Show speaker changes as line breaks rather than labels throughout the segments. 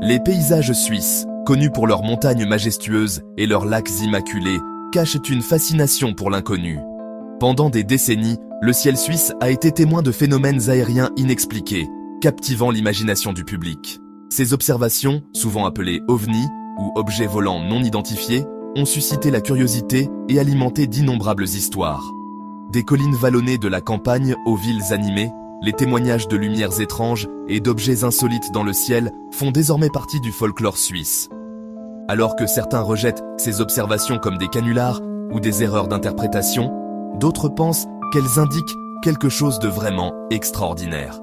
Les paysages suisses, connus pour leurs montagnes majestueuses et leurs lacs immaculés, cachent une fascination pour l'inconnu. Pendant des décennies, le ciel suisse a été témoin de phénomènes aériens inexpliqués, captivant l'imagination du public. Ces observations, souvent appelées ovnis ou objets volants non identifiés, ont suscité la curiosité et alimenté d'innombrables histoires. Des collines vallonnées de la campagne aux villes animées, les témoignages de lumières étranges et d'objets insolites dans le ciel font désormais partie du folklore suisse. Alors que certains rejettent ces observations comme des canulars ou des erreurs d'interprétation, d'autres pensent qu'elles indiquent quelque chose de vraiment extraordinaire.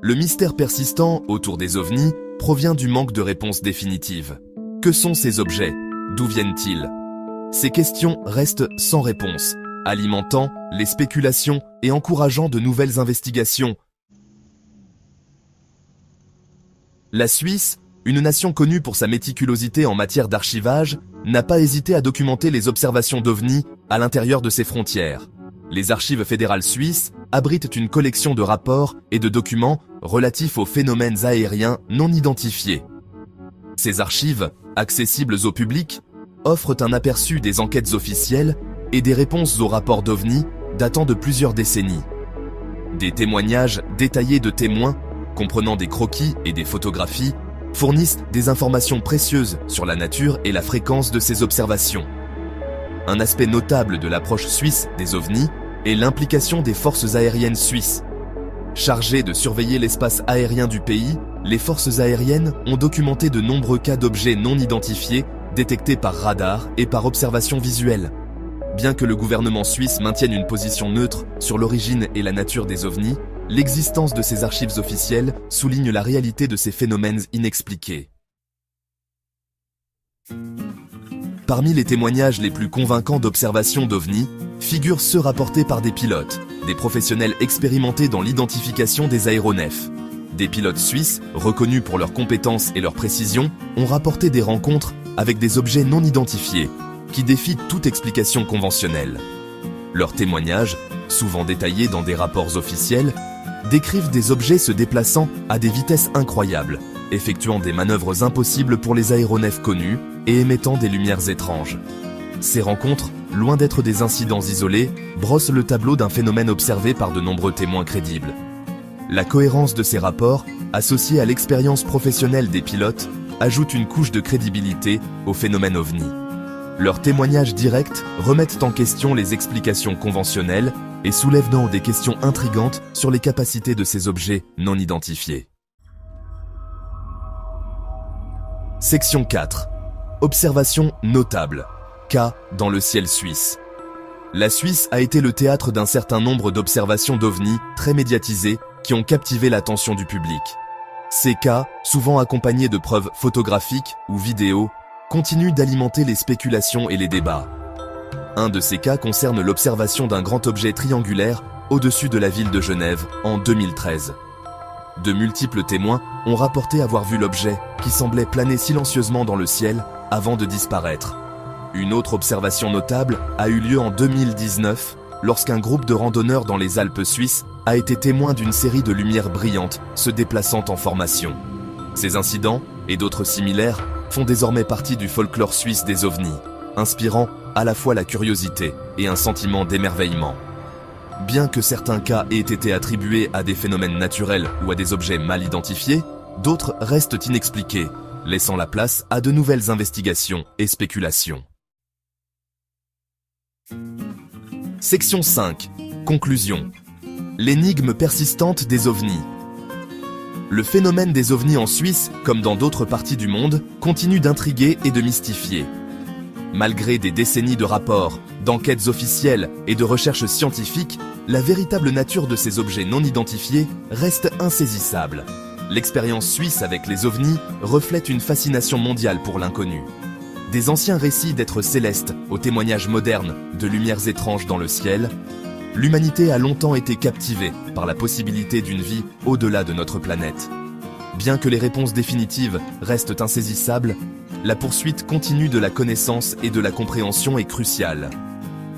Le mystère persistant autour des ovnis provient du manque de réponses définitives. Que sont ces objets? D'où viennent-ils? Ces questions restent sans réponse, alimentant les spéculations et encourageant de nouvelles investigations. La Suisse, une nation connue pour sa méticulosité en matière d'archivage, n'a pas hésité à documenter les observations d'ovnis à l'intérieur de ses frontières. Les archives fédérales suisses abritent une collection de rapports et de documents relatifs aux phénomènes aériens non identifiés. Ces archives, accessibles au public, offrent un aperçu des enquêtes officielles et des réponses aux rapports d'ovnis datant de plusieurs décennies. Des témoignages détaillés de témoins, comprenant des croquis et des photographies, fournissent des informations précieuses sur la nature et la fréquence de ces observations. Un aspect notable de l'approche suisse des ovnis est l'implication des forces aériennes suisses. Chargées de surveiller l'espace aérien du pays, les forces aériennes ont documenté de nombreux cas d'objets non identifiés détectés par radar et par observation visuelle. Bien que le gouvernement suisse maintienne une position neutre sur l'origine et la nature des ovnis, l'existence de ces archives officielles souligne la réalité de ces phénomènes inexpliqués. Parmi les témoignages les plus convaincants d'observations d'ovnis, figurent ceux rapportés par des pilotes, des professionnels expérimentés dans l'identification des aéronefs. Des pilotes suisses, reconnus pour leurs compétences et leur précision, ont rapporté des rencontres avec des objets non identifiés, qui défient toute explication conventionnelle. Leurs témoignages, souvent détaillés dans des rapports officiels, décrivent des objets se déplaçant à des vitesses incroyables, effectuant des manœuvres impossibles pour les aéronefs connus et émettant des lumières étranges. Ces rencontres, loin d'être des incidents isolés, brossent le tableau d'un phénomène observé par de nombreux témoins crédibles. La cohérence de ces rapports, associée à l'expérience professionnelle des pilotes, ajoute une couche de crédibilité au phénomène ovni. Leurs témoignages directs remettent en question les explications conventionnelles et soulèvent donc des questions intrigantes sur les capacités de ces objets non identifiés. Section 4. Observations notables. Cas dans le ciel suisse. La Suisse a été le théâtre d'un certain nombre d'observations d'ovnis très médiatisées qui ont captivé l'attention du public. Ces cas, souvent accompagnés de preuves photographiques ou vidéos, continuent d'alimenter les spéculations et les débats. Un de ces cas concerne l'observation d'un grand objet triangulaire au-dessus de la ville de Genève en 2013. De multiples témoins ont rapporté avoir vu l'objet qui semblait planer silencieusement dans le ciel avant de disparaître. Une autre observation notable a eu lieu en 2019 lorsqu'un groupe de randonneurs dans les Alpes suisses a été témoin d'une série de lumières brillantes se déplaçant en formation. Ces incidents, et d'autres similaires, font désormais partie du folklore suisse des ovnis, inspirant à la fois la curiosité et un sentiment d'émerveillement. Bien que certains cas aient été attribués à des phénomènes naturels ou à des objets mal identifiés, d'autres restent inexpliqués, laissant la place à de nouvelles investigations et spéculations. Section 5. Conclusion. L'énigme persistante des ovnis. Le phénomène des ovnis en Suisse, comme dans d'autres parties du monde, continue d'intriguer et de mystifier. Malgré des décennies de rapports, d'enquêtes officielles et de recherches scientifiques, la véritable nature de ces objets non identifiés reste insaisissable. L'expérience suisse avec les ovnis reflète une fascination mondiale pour l'inconnu. Des anciens récits d'êtres célestes aux témoignages modernes de lumières étranges dans le ciel, l'humanité a longtemps été captivée par la possibilité d'une vie au-delà de notre planète. Bien que les réponses définitives restent insaisissables, la poursuite continue de la connaissance et de la compréhension est cruciale.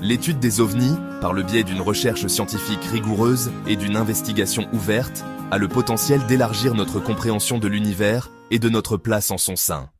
L'étude des ovnis, par le biais d'une recherche scientifique rigoureuse et d'une investigation ouverte, a le potentiel d'élargir notre compréhension de l'univers et de notre place en son sein.